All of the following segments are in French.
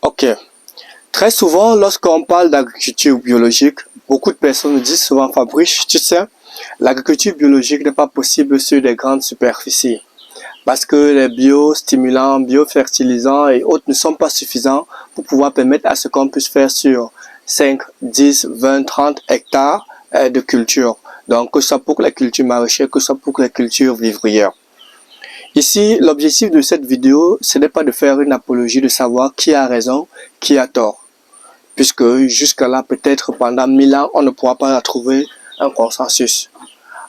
Ok. Très souvent, lorsqu'on parle d'agriculture biologique, beaucoup de personnes me disent souvent, Fabrice, tu sais, l'agriculture biologique n'est pas possible sur des grandes superficies parce que les biostimulants, biofertilisants et autres ne sont pas suffisants pour pouvoir permettre à ce qu'on puisse faire sur 5, 10, 20, 30 hectares de culture. Donc, que ce soit pour les cultures maraîchères, que ce soit pour les cultures vivrières. Ici, l'objectif de cette vidéo, ce n'est pas de faire une apologie de savoir qui a raison, qui a tort. Puisque jusqu'à là, peut-être pendant 1000 ans, on ne pourra pas trouver un consensus.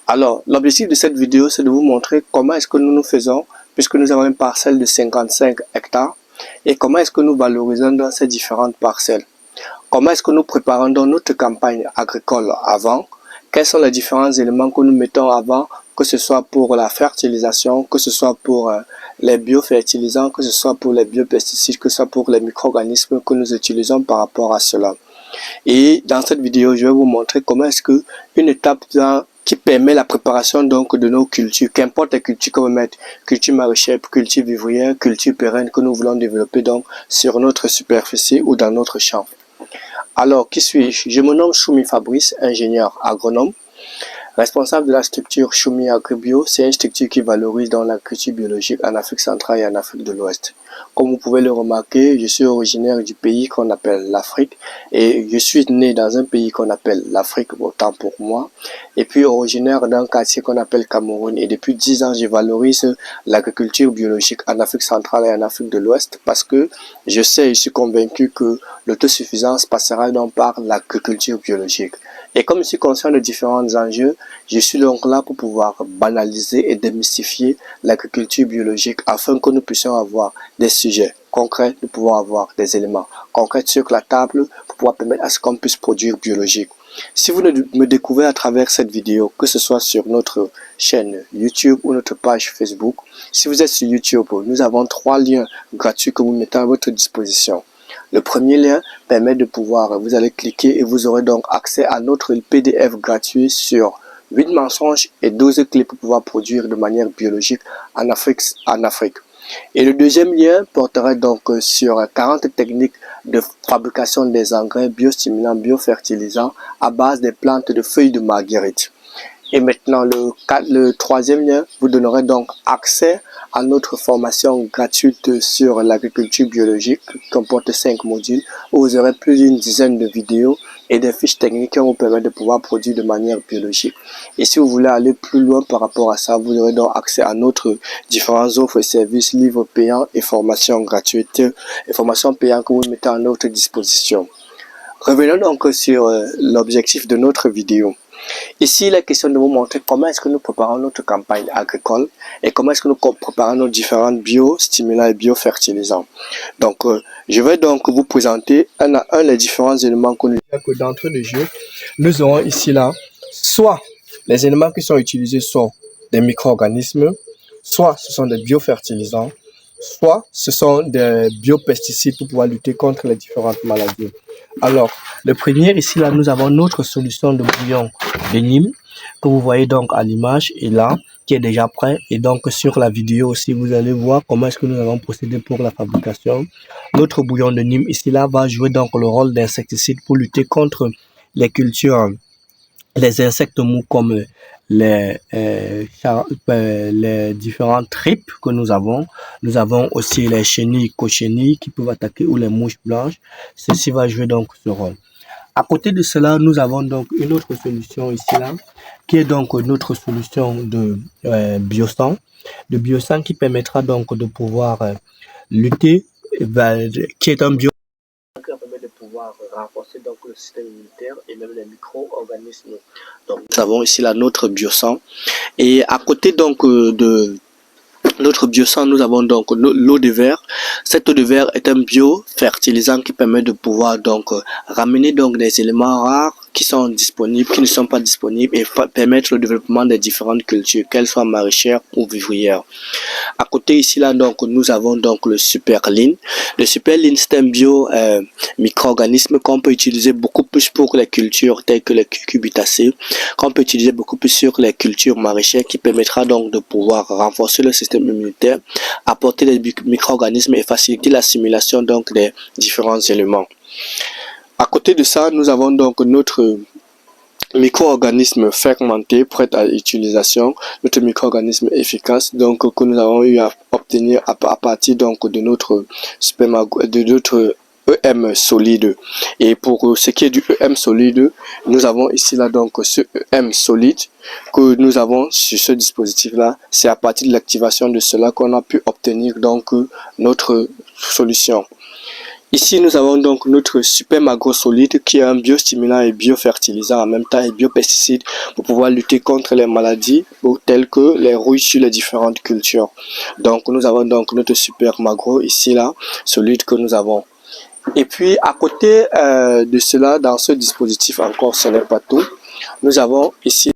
Alors, l'objectif de cette vidéo, c'est de vous montrer comment est-ce que nous faisons, puisque nous avons une parcelle de 55 hectares, et comment est-ce que nous valorisons dans ces différentes parcelles. Comment est-ce que nous préparons dans notre campagne agricole avant, quels sont les différents éléments que nous mettons avant, que ce soit pour la fertilisation, que ce soit pour les biofertilisants, que ce soit pour les biopesticides, que ce soit pour les micro-organismes que nous utilisons par rapport à cela. Et dans cette vidéo, je vais vous montrer comment est-ce que une étape qui permet la préparation donc de nos cultures, qu'importe les cultures que vous mettez, culture maraîchère, culture vivrière, culture pérenne que nous voulons développer donc sur notre superficie ou dans notre champ. Alors, qui suis-je? Je me nomme Choumi Fabrice, ingénieur agronome, responsable de la structure Choumi Agribio. C'est une structure qui valorise dans l'agriculture biologique en Afrique centrale et en Afrique de l'Ouest. Comme vous pouvez le remarquer, je suis originaire du pays qu'on appelle l'Afrique et je suis né dans un pays qu'on appelle l'Afrique, autant pour moi, et puis originaire d'un quartier qu'on appelle Cameroun. Et depuis 10 ans, je valorise l'agriculture biologique en Afrique centrale et en Afrique de l'Ouest parce que je suis convaincu que l'autosuffisance passera donc par l'agriculture biologique. Et comme je suis conscient de différents enjeux, je suis donc là pour pouvoir banaliser et démystifier l'agriculture biologique afin que nous puissions avoir des sujets concrets, nous pouvons avoir des éléments concrets sur la table pour pouvoir permettre à ce qu'on puisse produire biologique. Si vous me découvrez à travers cette vidéo, que ce soit sur notre chaîne YouTube ou notre page Facebook, si vous êtes sur YouTube, nous avons 3 liens gratuits que vous mettez à votre disposition. Le premier lien permet de pouvoir, vous allez cliquer et vous aurez donc accès à notre PDF gratuit sur 8 mensonges et 12 clés pour pouvoir produire de manière biologique en Afrique. Et le deuxième lien porterait donc sur 40 techniques de fabrication des engrais biostimulants, biofertilisants à base des plantes de feuilles de marguerite. Et maintenant, le troisième lien vous donnerait donc accès à notre formation gratuite sur l'agriculture biologique qui comporte 5 modules où vous aurez plus d'une dizaine de vidéos et des fiches techniques qui vont vous permettre de pouvoir produire de manière biologique. Et si vous voulez aller plus loin par rapport à ça, vous aurez donc accès à notre différentes offres et services, livres payants et formations gratuites et formations payantes que vous mettez à notre disposition. Revenons donc sur l'objectif de notre vidéo. Ici, il est question de vous montrer comment est-ce que nous préparons notre campagne agricole et comment est-ce que nous préparons nos différents biostimulants et biofertilisants. Donc, je vais donc vous présenter un à un les différents éléments que d'entrée de jeu. Nous aurons ici là, soit les éléments qui sont utilisés sont des micro-organismes, soit ce sont des biofertilisants, soit ce sont des biopesticides pour pouvoir lutter contre les différentes maladies. Alors, le premier ici là, nous avons notre solution de bouillon de Nîmes que vous voyez donc à l'image et là qui est déjà prêt. Et donc sur la vidéo aussi, vous allez voir comment est-ce que nous avons procédé pour la fabrication. Notre bouillon de Nîmes ici là va jouer donc le rôle d'insecticide pour lutter contre les cultures, les insectes mous comme les différentes tripes que nous avons. Nous avons aussi les chenilles, cochenilles qui peuvent attaquer ou les mouches blanches. Ceci va jouer donc ce rôle. À côté de cela, nous avons donc une autre solution ici là, qui est donc notre solution de biosan. De biosan qui permettra donc de pouvoir lutter, qui est un bio qui permet de pouvoir renforcer donc le système immunitaire et même les micro-organismes. Donc nous avons ici là notre biosan. Et à côté donc de notre biosan, nous avons donc l'eau de verre. Cette eau de verre est un biofertilisant qui permet de pouvoir donc ramener donc des éléments rares qui sont disponibles, qui ne sont pas disponibles et permettre le développement des différentes cultures, qu'elles soient maraîchères ou vivrières. À côté ici là donc nous avons donc le Superline. Le Superline c'est un micro-organisme qu'on peut utiliser beaucoup plus pour les cultures telles que les cucurbitacées, qu'on peut utiliser beaucoup plus sur les cultures maraîchères, qui permettra donc de pouvoir renforcer le système immunitaire, apporter des micro-organismes et faciliter l'assimilation donc des différents éléments. À côté de ça, nous avons donc notre micro-organisme fermenté prêt à utilisation, notre micro-organisme efficace donc que nous avons eu à obtenir à partir donc de notre EM solide. Et pour ce qui est du EM solide, nous avons ici là donc ce EM solide que nous avons sur ce dispositif là. C'est à partir de l'activation de cela qu'on a pu obtenir donc notre solution. Ici, nous avons donc notre super magro solide qui est un biostimulant et biofertilisant en même temps et biopesticide pour pouvoir lutter contre les maladies telles que les rouilles sur les différentes cultures. Donc, nous avons donc notre super magro ici là, solide que nous avons. Et puis, à côté de cela, dans ce dispositif encore, ce n'est pas tout. Nous avons ici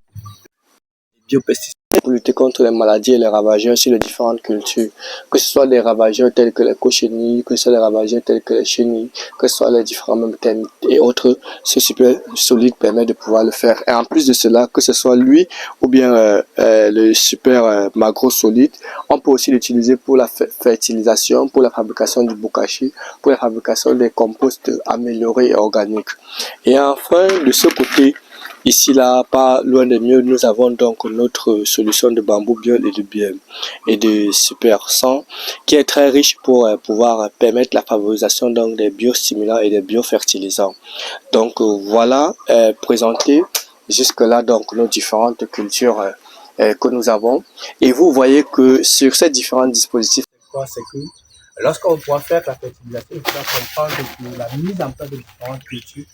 biopesticides pour lutter contre les maladies et les ravageurs sur les différentes cultures, que ce soit des ravageurs tels que les cochenilles, que ce soit des ravageurs tels que les chenilles, que ce soit les différents termites et autres. Ce super solide permet de pouvoir le faire. Et en plus de cela, que ce soit lui ou bien le super magro solide, on peut aussi l'utiliser pour la fertilisation, pour la fabrication du bokashi, pour la fabrication des composts améliorés et organiques. Et enfin, de ce côté, ici là, pas loin de mieux, nous avons donc notre solution de bambou biol et de super 100 qui est très riche pour pouvoir permettre la favorisation donc des biostimulants et des biofertilisants. Donc voilà présenté jusque là donc nos différentes cultures que nous avons. Et vous voyez que sur ces différents dispositifs, c'est que lorsqu'on pourra faire la fertilisation, il faudra comprendre que la mise en place de différentes cultures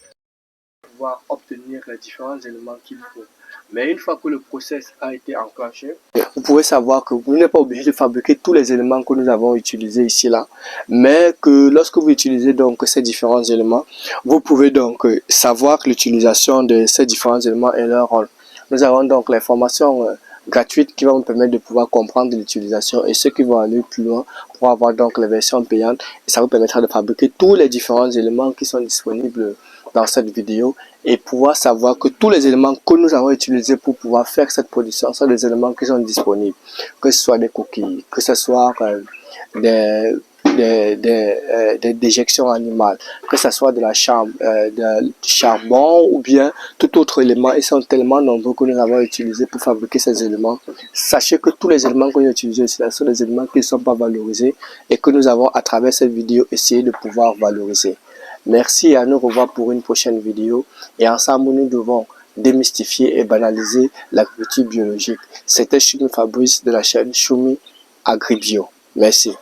pouvoir obtenir les différents éléments qu'il faut. Mais une fois que le process a été enclenché, vous pouvez savoir que vous n'êtes pas obligé de fabriquer tous les éléments que nous avons utilisés ici là, mais que lorsque vous utilisez donc ces différents éléments, vous pouvez donc savoir l'utilisation de ces différents éléments et leur rôle. Nous avons donc les formations gratuites qui vont vous permettre de pouvoir comprendre l'utilisation, et ceux qui vont aller plus loin pour avoir donc les versions payantes, et ça vous permettra de fabriquer tous les différents éléments qui sont disponibles dans cette vidéo et pouvoir savoir que tous les éléments que nous avons utilisés pour pouvoir faire cette production sont des éléments qui sont disponibles, que ce soit des coquilles, que ce soit des déjections animales, que ce soit de la du charbon ou bien tout autre élément. Ils sont tellement nombreux que nous avons utilisés pour fabriquer ces éléments. Sachez que tous les éléments que nous utilisons ici sont des éléments qui ne sont pas valorisés et que nous avons à travers cette vidéo essayé de pouvoir valoriser. Merci et à nous revoir pour une prochaine vidéo. Et ensemble, nous devons démystifier et banaliser l'agriculture biologique. C'était Choumi Fabrice de la chaîne Choumi Agribio. Merci.